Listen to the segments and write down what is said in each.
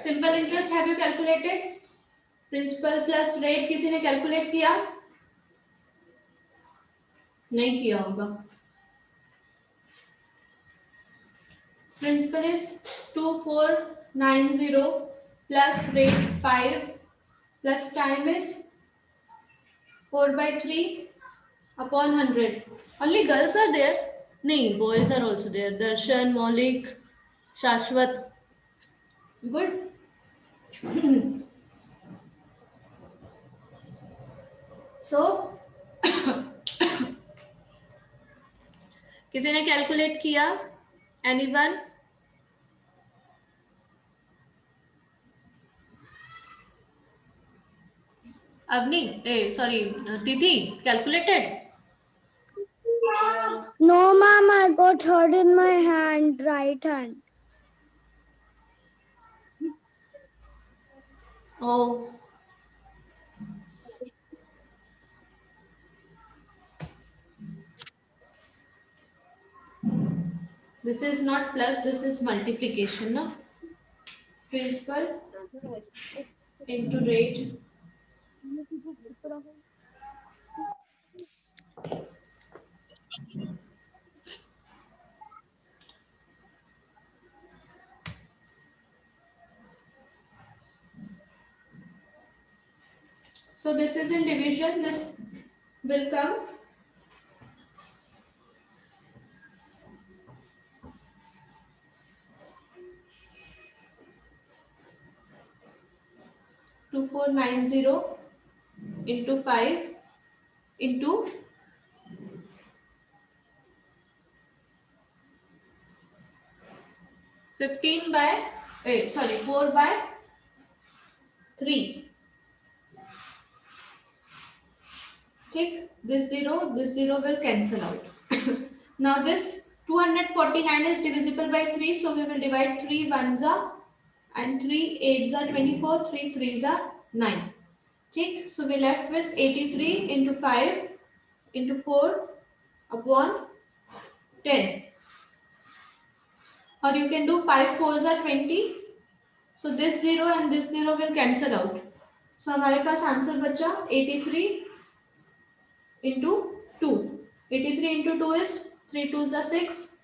Simple interest have you calculated? Principal plus rate किसी ने calculate किया? नहीं किया होगा. Principal is 2490 plus rate 5 plus time is 4/3 upon 100. Only girls are there? नहीं, boys are also there. Darshan, Maulik, Shashwat. Good. So किसी ने calculate किया? Anyone? Avni, sorry, Tithi, calculated? No, ma'am, I got hurt in my hand, right hand. Oh. This is not plus, this is multiplication, no? Principal into rate. So this is in division, this will come 2490 into 5 into 15 by 4 by 3. Take this 0 will cancel out. Now this 249 is divisible by 3, so we will divide 3 ones are and 3 8s are 24, 3 3s are 9. ठीक, so we left with 83 into 5 into 4 upon 10. Or you can do 5 4s are 20. So this 0 and this 0 will cancel out. So हमारे पास answer बचा 83 into 2. 83 into 2 is 3 2s are 6,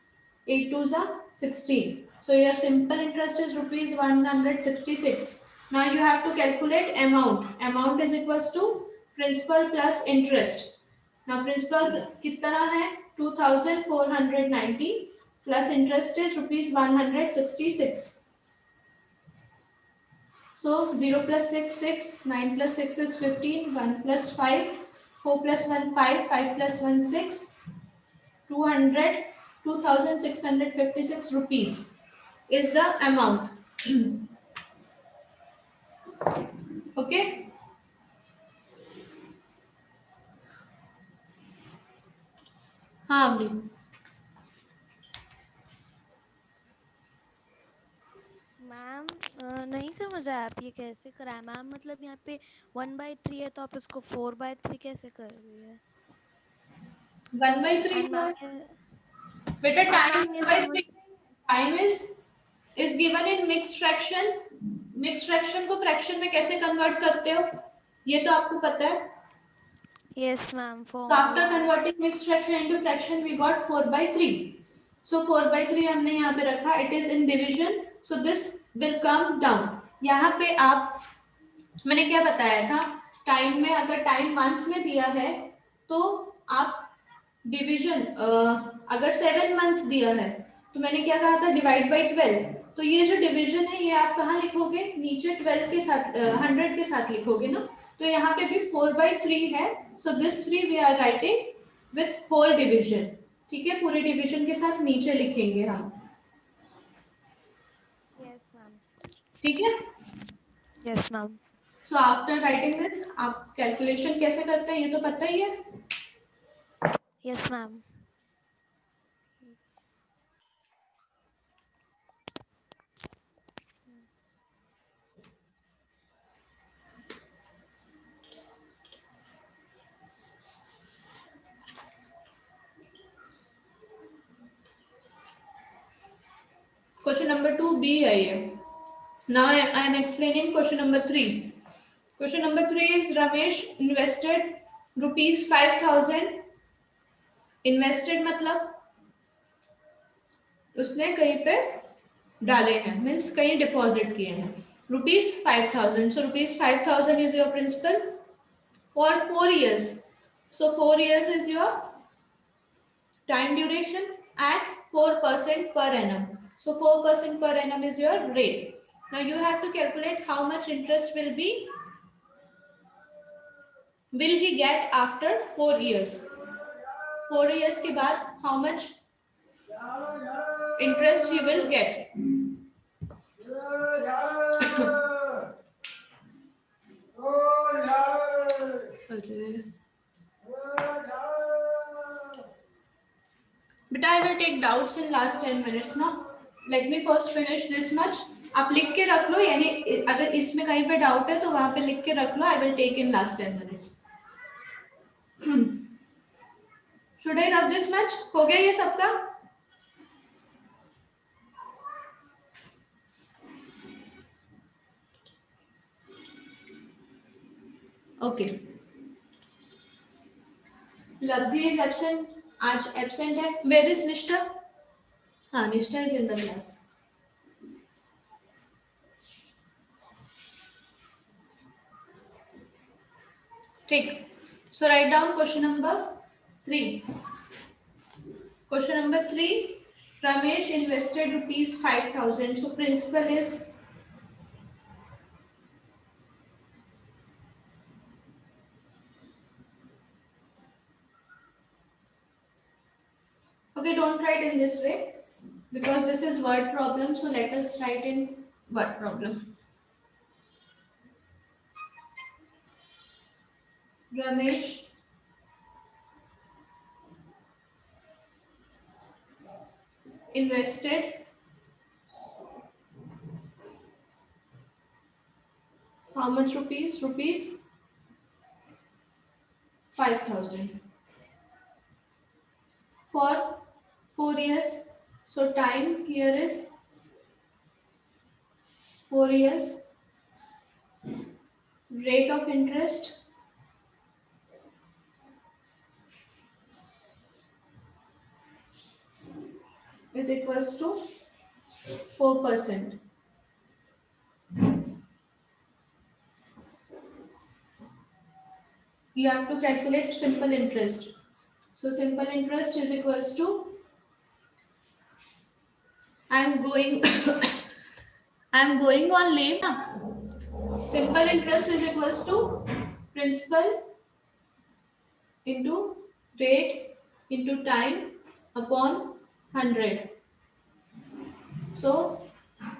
8 2s are 16. So your simple interest is rupees 166. Now you have to calculate amount. Amount is equals to principal plus interest. Now principal कितना है 2490 plus interest is rupees 166. So 0 plus 6 6, 9 plus 6 is 15, 1 plus 5, 4 plus 1 5, 5 plus 1 6, 200, 2656 rupees is the amount. Okay. हाँ अवली. Ma'am नहीं समझ आया आप ये कैसे कराए मैम, मतलब यहाँ पे 1/3 है तो आप इसको 4/3 कैसे कर रही है? 1/3 बेटा time is given in mixed fraction. Mixed fraction को fraction में कैसे convert करते हो ये तो आपको पता है. Yes ma'am. So after converting mixed fraction into fraction we got 4/3. So 4/3 हमने यहाँ पे रखा. It is in division. So this will come down. यहाँ पे आप मैंने क्या बताया था टाइम में अगर टाइम मंथ में दिया है तो आप डिवीजन अगर 7 मंथ दिया है तो मैंने क्या कहा था डिवाइड बाय 12. तो ये जो डिवीजन है ये आप कहाँ लिखोगे नीचे 12 के साथ 100 के साथ लिखोगे ना. तो यहाँ पे भी 4/3 है. So this 3 we are writing with whole division. ठीक है पूरे डिवीजन के साथ नीचे लिखेंगे हम. Yes ma'am. ठीक है. Yes ma'am. So after writing this आप कैलकुलेशन कैसे करते हैं ये तो पता ही है. Yes ma'am. Question number 2 B है ये. Now I am explaining question number 3. Question number 3 is Ramesh invested rupees 5,000. Invested मतलब उसने कहीं पे डाले हैं, मीन्स कहीं डिपॉजिट किए हैं. ₹5,000. So ₹5,000 is your principal for 4 years. So 4 years is your time duration at 4% per annum. So 4% per annum is your rate. Now you have to calculate how much interest will he get after 4 years. 4 years के बाद how much interest he will get. But I will take doubts in last 10 minutes now. Let me first finish this much. आप लिख के रख लो, यानी अगर इसमें कहीं पे डाउट है तो वहां पे लिख के रख लो. I will take in last 10 minutes. Should I rub this much? हो गया ये सबका? Okay. Labdhi is absent. आज absent है. Where is Nishta? हाँ, Nishta is in the class. ठीक. So write down question number 3. Question number 3. Ramesh invested rupees 5,000. So principal is okay. Don't write in this way because this is word problem. So let us write in word problem. Ramesh invested how much rupees? Rupees 5,000 for 4 years. So time here is 4 years. Rate of interest is equals to 4%. You have to calculate simple interest. So simple interest is equals to, I am going on leave. Simple interest is equals to principal into rate into time upon 100. So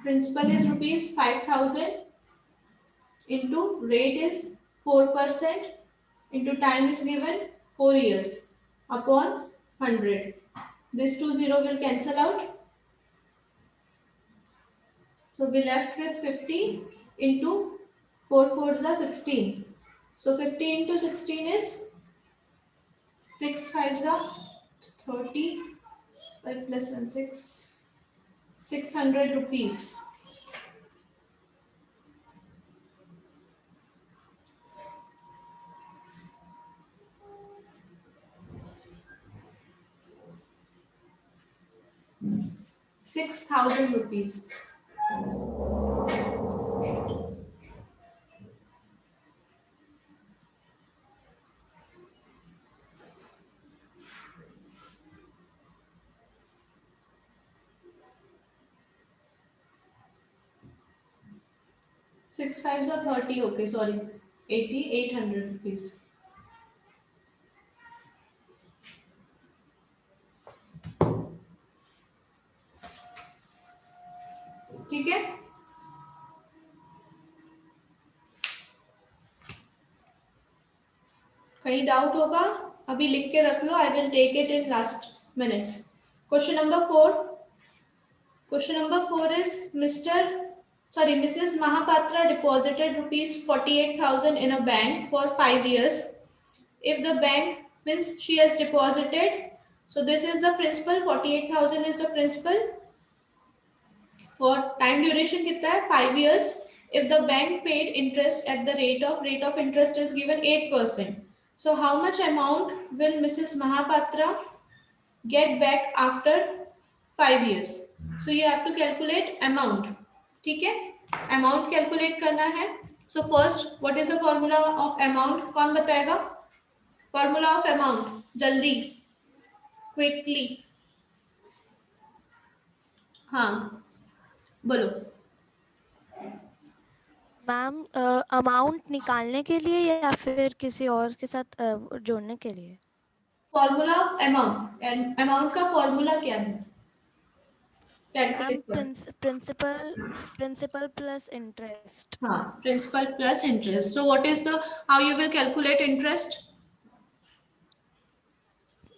principal is rupees 5,000 into rate is 4% into time is given 4 years upon 100. This 0 will cancel out. So we left with 50 into 4 4s are 16. So 50 into 16 is 6 5s are 30. 5 plus 1 6. 600 rupees. ₹6,000. Six fives are 30. Okay, sorry. 800 rupees. ठीक है. कहीं doubt होगा अभी लिख के रख लो. I will take it in last minutes. Question number 4. Question number 4 is Mrs. Mahapatra deposited rupees 48,000 in a bank for 5 years. If the bank means she has deposited, so this is the principal. 48,000 is the principal for time duration कितना है 5 years. If the bank paid interest at the rate of interest is given 8%. So how much amount will Mrs. Mahapatra get back after 5 years? So you have to calculate amount. ठीक है, amount calculate करना है. So first, what is the formula of amount? कौन बताएगा? Formula of amount, जल्दी, quickly. हाँ, बोलो. Ma'am amount निकालने के लिए या फिर किसी और के साथ जोड़ने के लिए? फॉर्मूला ऑफ अमाउंट, अमाउंट का फॉर्मूला क्या है? Ma'am calculate principal plus interest. हाँ, principal plus interest. So what is the, how you will calculate interest?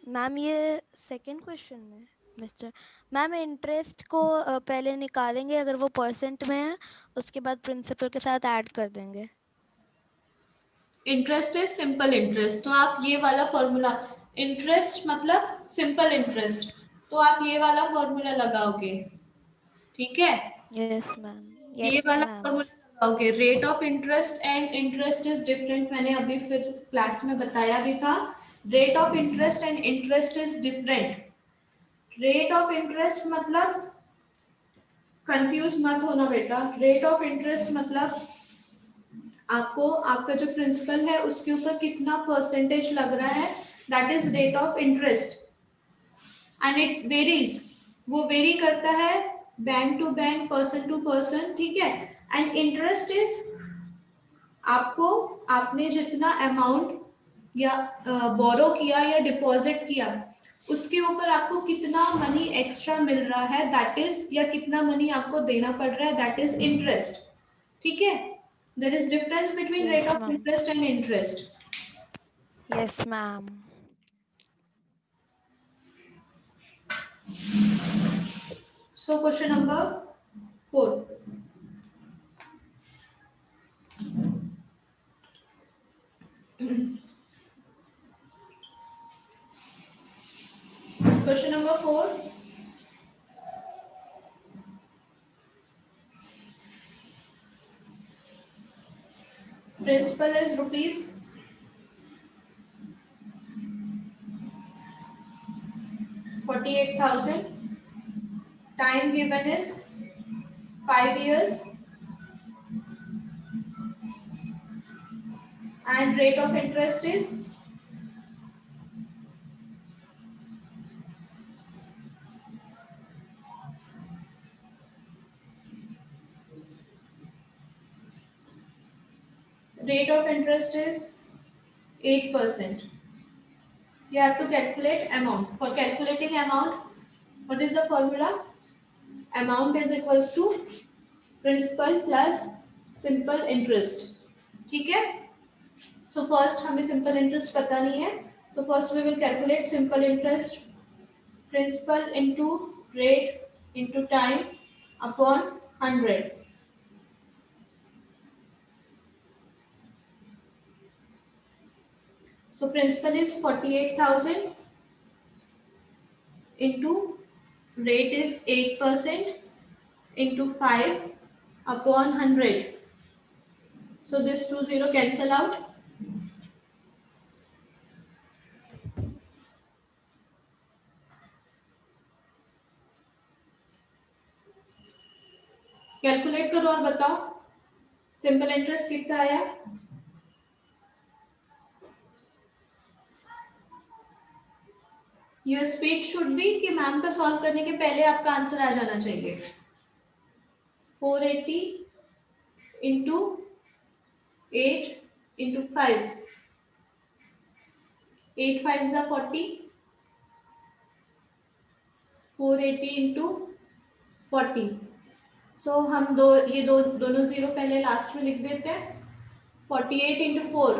Ma'am ये सेकंड क्वेश्चन में मिस्टर, मैम इंटरेस्ट को पहले निकालेंगे, अगर वो परसेंट में है उसके बाद प्रिंसिपल के साथ ऐड कर देंगे. इंटरेस्ट इज सिंपल इंटरेस्ट, तो आप ये वाला फॉर्मूला, इंटरेस्ट मतलब सिंपल इंटरेस्ट, तो आप ये वाला फॉर्मूला लगाओगे. ठीक है, यस मैम. ये यस वाला मैम. फॉर्मूला लगाओगे. Rate of interest and interest is different, मैंने अभी फिर क्लास में बताया भी था. Rate of interest and interest is different. Rate of interest मतलब, कंफ्यूज मत होना बेटा, रेट ऑफ इंटरेस्ट मतलब आपको आपका जो प्रिंसिपल है उसके ऊपर कितना परसेंटेज लग रहा है, that is rate of interest. And it varies, वो वेरी करता है bank to bank, person to person. ठीक है. एंड इंटरेस्ट इज आपको, आपने जितना अमाउंट या बोरो किया या डिपॉजिट किया उसके ऊपर आपको कितना मनी एक्स्ट्रा मिल रहा है, दैट इज, या कितना मनी आपको देना पड़ रहा है, दैट इज इंटरेस्ट. ठीक है. There is difference between rate Yes, of ma'am. Interest and interest. Yes, ma'am. So question number 4. Question number 4. Principal is rupees 48,000. Time given is 5 years. And rate of interest is rate of interest is 8%. You have to calculate amount. For calculating amount, what is the formula? Amount is equals to principal plus simple interest. ठीक है. So first हमें simple interest पता नहीं है. So first we will calculate simple interest. Principal into rate into time upon 100. So principal is 48,000 into rate is 8% into 5 upon 100. So this 20 cancel out. Calculate करो और बताओ simple interest कितना आया. Your speed should be कि ma'am का solve करने के पहले आपका आंसर आ जाना चाहिए. 480 इंटू 8 इंटू 5, 8 5 जा 40, 480 इंटू 40. सो हम ये दोनों जीरो पहले लास्ट में लिख देते हैं. 48 इंटू 4,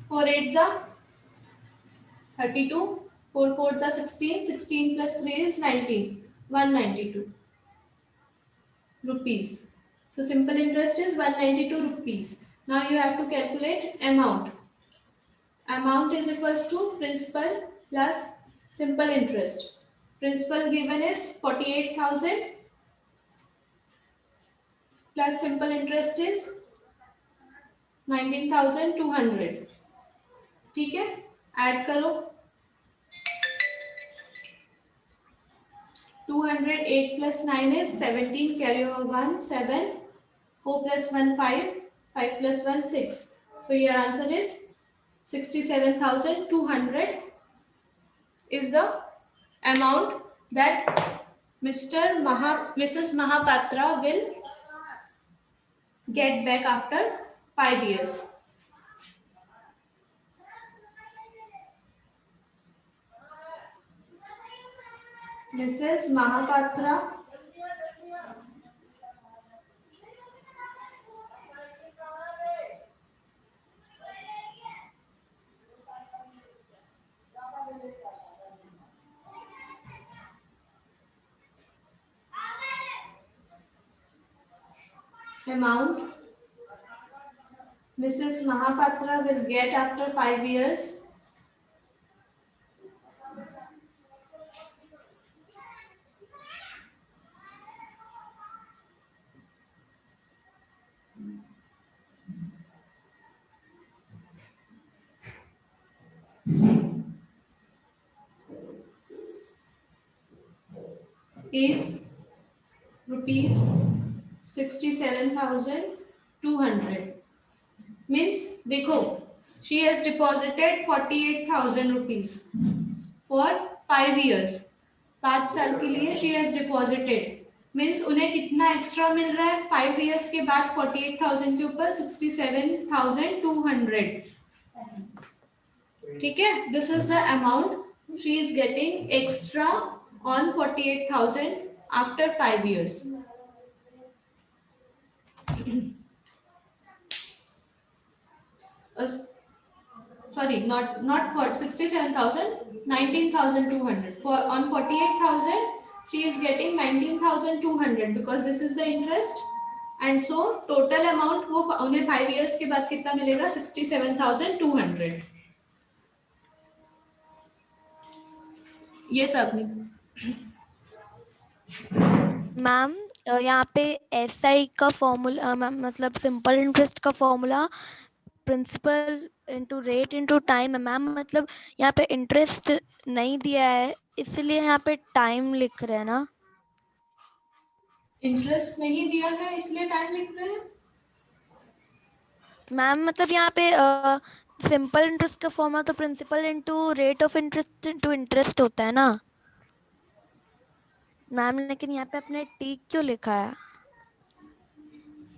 4 8 जा 32, 4 4 जा 16, 16 plus 3 is 19, 192 rupees. So simple interest is 192 rupees. Now you have to calculate amount. Amount is equals to principal plus simple interest. Principal given is 48,000 plus simple interest is 19,200. ठीक है, add करो 208 plus 9 is 17, carry over 1 7, 4 plus 1 5, 5 plus 1 6. So your answer is 67,200 is the amount that Mrs. Mahapatra will get back after 5 years. Mrs. Mahapatra amount Mrs. Mahapatra will get after 5 years is rupees 67,200. Means देखो, she has deposited 48,000 rupees for 5 years. 5 साल के लिए she has deposited. Means उन्हें कितना extra मिल रहा है 5 years के बाद 48,000 के ऊपर 67,200. ठीक है, this is the amount she is getting extra on 48,000 after 5 years. Sorry, not for 67,000, 19,200. For on 48,000 she is getting 19,200 because this is the interest, and so total amount वो उन्हें 5 years के बाद कितना मिलेगा 67,200. ये सब नहीं. मैम यहाँ पे SI का फॉर्मूला मैम मतलब सिंपल इंटरेस्ट का formula principal into rate into time है मैम, मतलब यहाँ पे इंटरेस्ट नहीं दिया है इसलिए यहाँ पे टाइम लिख रहे हैं ना इंटरेस्ट नहीं दिया है इसलिए टाइम लिख रहे हैं मैम, मतलब यहाँ पे सिंपल इंटरेस्ट का फॉर्मूला तो principal into rate of interest into interest होता है ना मैम, लेकिन यहाँ पे आपने टी क्यों लिखा है?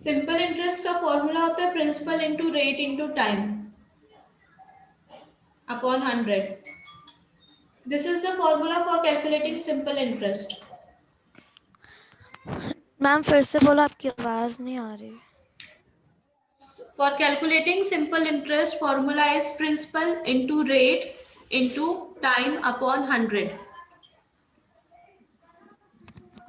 सिंपल इंटरेस्ट का फॉर्मूला होता है principal into rate into time upon 100. This is the formula for calculating simple interest. Ma'am फिर से बोलो, आपकी आवाज नहीं आ रही. For calculating simple interest, formula is principal into rate into time upon 100.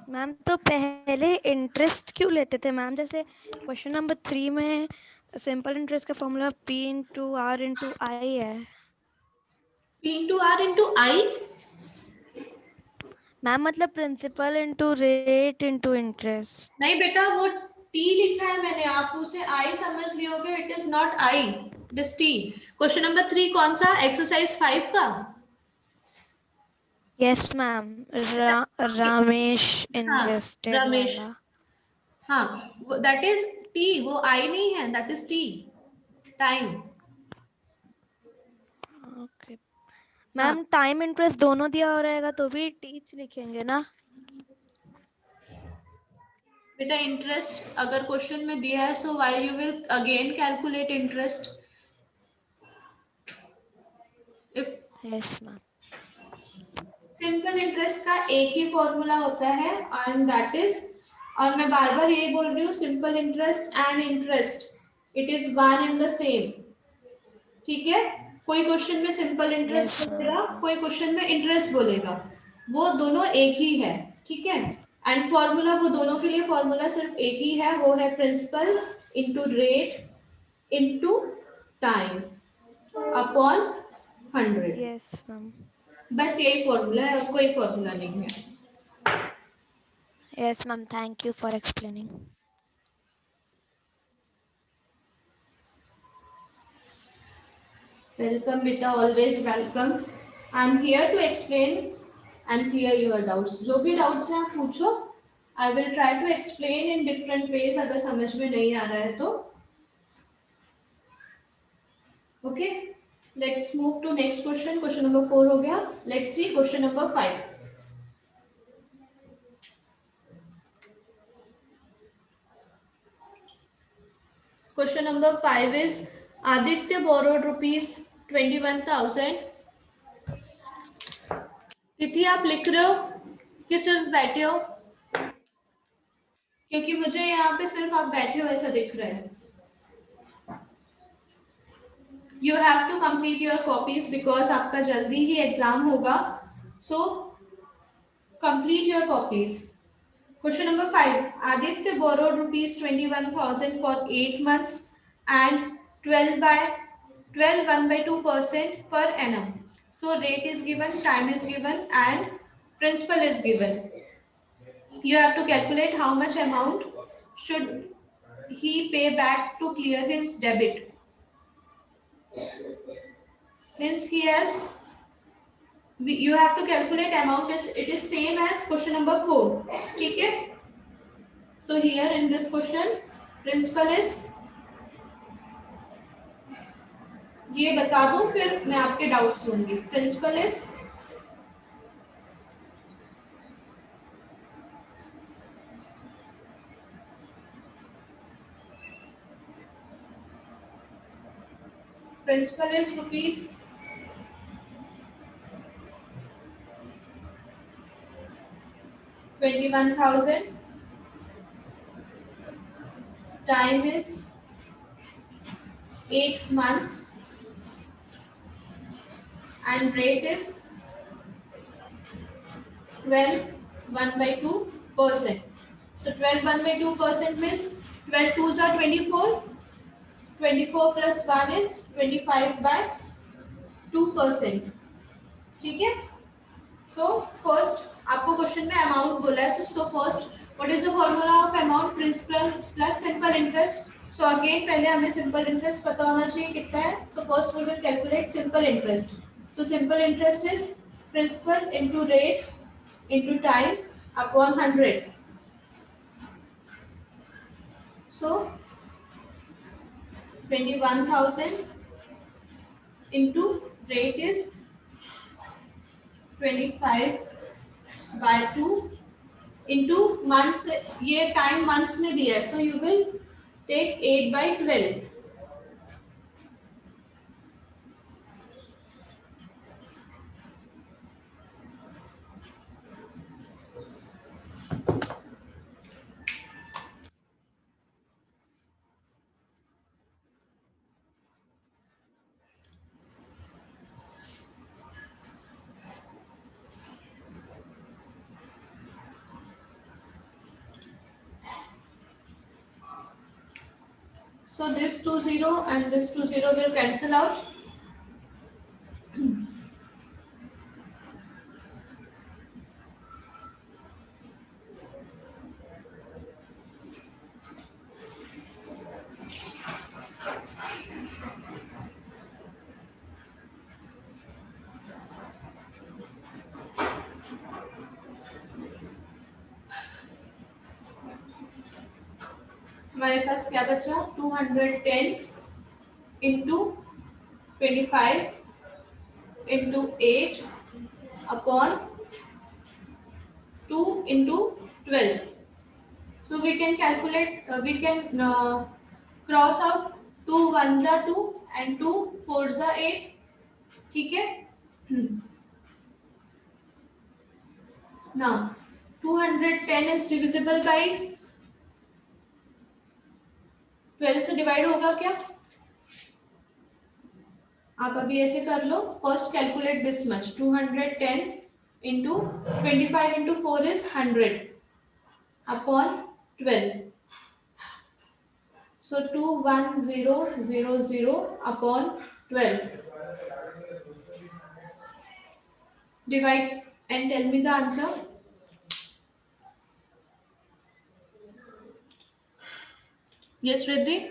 Ma'am तो पहले इंटरेस्ट क्यों लेते थे मैम? जैसे क्वेश्चन नंबर 3 में सिंपल इंटरेस्ट का formula P into R into I है. P into R into I? Ma'am मतलब principal into rate into interest. नहीं बेटा, वो T लिखा है मैंने, आप उसे I समझ लियोगे. It is not I, it is T. Question number 3 कौन सा? एक्सरसाइज 5 का. Yes ma'am, Ramesh invested Ramesh. वाला. हाँ, दैट इज T. वो I नहीं है, that is T. Time. Okay ma'am, time interest दोनों दिया हो रहेगा तो भी टीच लिखेंगे ना? बेटा इंटरेस्ट अगर क्वेश्चन में दिया है, so why you will again calculate interest if. Yes ma'am. Simple interest का एक ही फॉर्मूला होता है एंड दैट इज, और मैं बार बार ये बोल रही हूँ, simple interest and interest it is one and the same. ठीक है, कोई क्वेश्चन में सिंपल इंटरेस्ट Yes, बोलेगा, कोई क्वेश्चन में इंटरेस्ट बोलेगा, वो दोनों एक ही है. ठीक है, एंड फॉर्मूला वो दोनों के लिए फॉर्मूला सिर्फ एक ही है, वो है principal into rate into time upon 100. Yes ma'am. बस यही फॉर्मूला है और कोई फॉर्मूला नहीं है। Yes, ma'am. Thank you for explaining. Welcome बेटा, always welcome. I am here to explain and clear your doubts. जो भी डाउट्स हैं आप पूछो, I will try to explain in different ways अगर समझ में नहीं आ रहा है तो। Okay, let's move to next question. Question number 4 हो गया। Let's see question number 5। Question number 5 is Aditya borrowed rupees 21,000। तिथि आप लिख रहे हो कि सिर्फ बैठे हो? क्योंकि मुझे यहाँ पे सिर्फ आप बैठे हो ऐसा दिख रहा है। You have to complete your copies because आपका जल्दी ही एग्जाम होगा, so complete your copies. Question number 5. Aditya borrowed rupees 21,000 for 8 months and 12 1 by 2% per annum. So rate is given, time is given, and principal is given. You have to calculate how much amount should he pay back to clear his debit. Means he has, you have to calculate amount is, it is same as question number 4. ठीक है? So here in this question, principal is, ये बता दूं फिर मैं आपके doubts लूंगी। Principal is rupees 21,000। Time is 8 months and rate is 12 1 by 2%. So 12 1 by 2% means 12 2s are 24, 24 plus 1 is 25 by 2%। ठीक है? So first आपको क्वेश्चन में अमाउंट बोला है, तो so first what is the formula of amount? Principal plus simple interest. So again पहले हमें simple interest पता होना चाहिए कितना है। So first we will calculate simple interest. So simple interest is principal into rate into time upon 100। So 21,000 into rate is 25 by 2 into months, ये time months में दिया है, so you will take 8 by 12। So this 20 and this 20 will cancel out. हमारे पास क्या बचा? 210 into 25 into 8 upon 2 into 12। So we can calculate, we can cross out 2 1s are 2 and 2 4s are 8। ठीक है? Now 210 is divisible by 12 से divide होगा क्या? आप अभी ऐसे कर लो। First calculate this much, 210 into 25 into 4 is 100 upon 12। So 21000 upon 12। Divide and tell me the answer. Yes, Riddhi?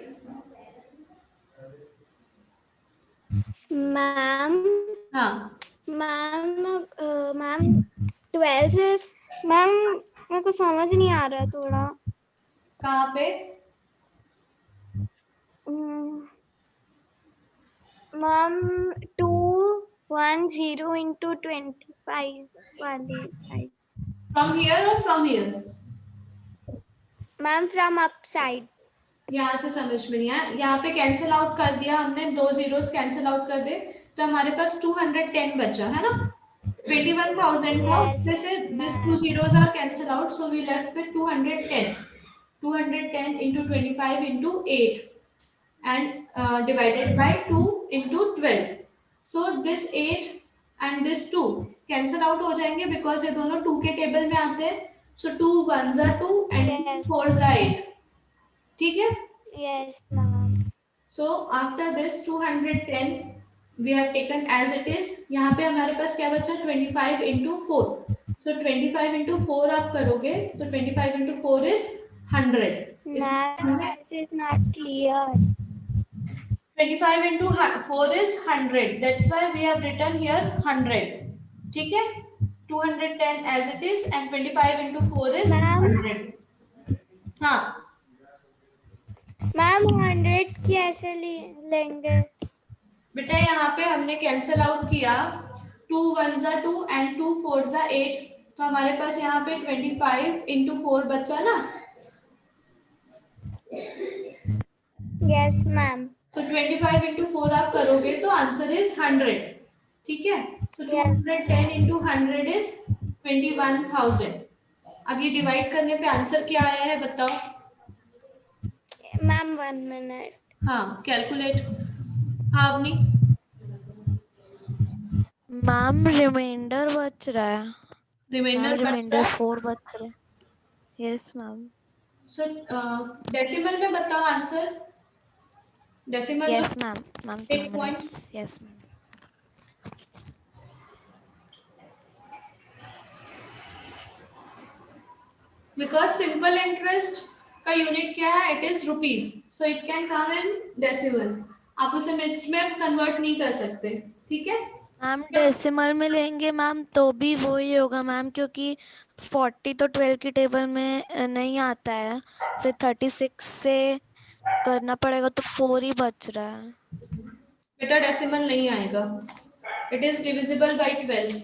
Ma'am हाँ, मैम मैम 12 से मैम मेरे को समझ नहीं आ रहा है थोड़ा कहाँ पे? मैम 210 into 25 वाली side From here or from here? Ma'am from up side यहाँ से समझ में नहीं आया, यहाँ पे कैंसिल आउट कर दिया हमने, 2 zeros कैंसिल आउट कर दे तो हमारे पास 210 बचा है ना, 21,000 था, Yes, फिर this 2 ma'am. zeros are cancel out, so we left with 210. 210 into 25 into 8 and divided by 2 into 12. So this 8 and this 2 cancel out हो जाएंगे because ये दोनों 2 के टेबल में आते हैं. So 2 ones are 2 and 2 Yes, fours are 8. ठीक है? yes, ma'am. So after this 210 we have taken as it is. यहाँ पे हमारे पास क्या बचा, 25 into 4. So 25 into 4 आप करोगे तो 25 into 4 is 100. Ma'am, this is not clear. 25 into 4 is 100. That's why we have written here 100. ठीक है? 210 as it is and 25 into 4 is Ma'am. 100. हाँ, मैम 100 कैसे लेंगे बेटा यहाँ पे हमने कैंसिल आउट किया, 2 ones are 2 and 2 fours are 8, तो हमारे पास यहाँ पे 25 into 4 बचा ना. यस मैम So 25 into 4 आप करोगे तो आंसर इज 100. ठीक है? So 210 into 100 is 21,000. अब ये डिवाइड करने पे आंसर क्या आया है बताओ. मैम 1 मिनट हाँ, कैलकुलेट. हाँ अवनी. मैम रिमाइंडर बच रहा है, रिमाइंडर 4 बच रहे. Yes ma'am. सो डेसिमल में बताओ answer. Decimal yes ma'am. Ma'am 2 8 points. Minutes. Yes ma'am. Because simple interest का यूनिट क्या है, it is rupees, so it can come in decimal. आप उसे मिनट्स में कन्वर्ट नहीं कर सकते. ठीक है? मैम डेसिमल में लेंगे मैम तो भी वही होगा मैम, क्योंकि 40 तो 12 की टेबल में नहीं आता है, फिर 36 से करना पड़ेगा तो 4 ही बच रहा है. बेटा डेसिमल नहीं आएगा, it is divisible by 12.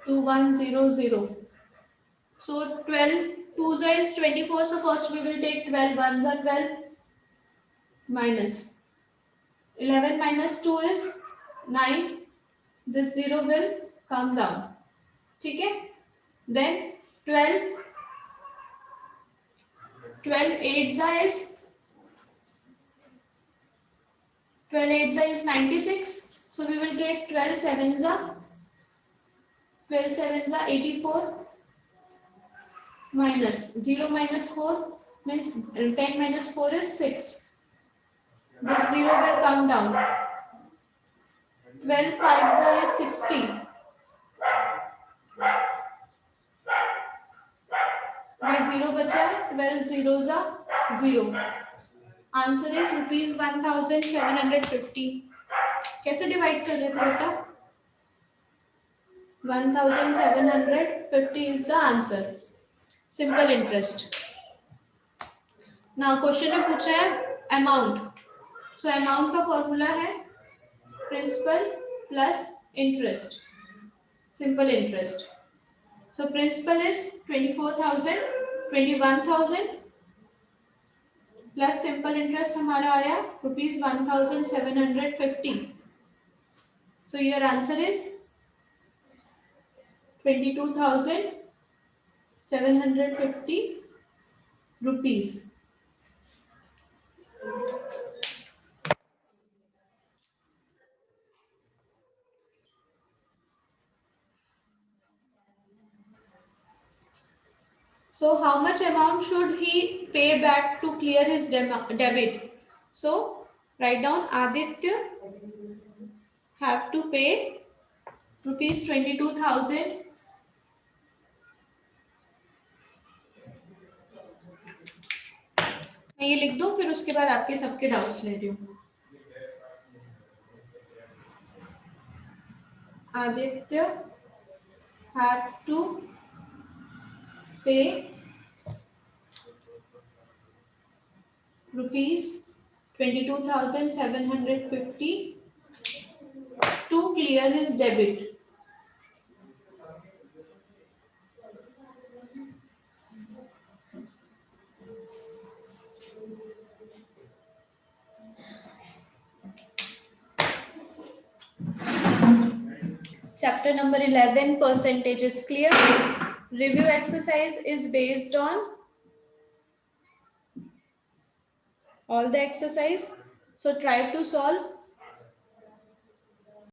Two one zero zero. So 12 twos is 24. So first we will take 12 ones are 12 minus 11 minus 2 is 9. This 0 will come down. ठीक है? Then 12 8 is 96. So we will take 12 sevens are 84 minus 0 minus 4 means 10 minus 4 is 6. This 0 will come down. 12 fives are 60. By 0 बचा, 12 zeros are 0. Answer is rupees 1,750. कैसे divide कर रहे थे बेटा? 1,750 is the answer. Simple interest. Now question में पूछा है amount. So amount का फॉर्मूला है principal plus interest. Simple interest. So principal is 24,000, 21,000 plus simple interest हमारा आया rupees 1,750. So your answer is 22,750 rupees. So how much amount should he pay back to clear his debit? So write down Aditya have to pay rupees 22,000 मैं ये लिख दूं, फिर उसके बाद आपके सबके डाउट्स ले रही हूँ. Aditya had to pay rupees 22,750 to clear his debit. Chapter number 11, percentage is clear. Review exercise is based on all the exercise. So try to solve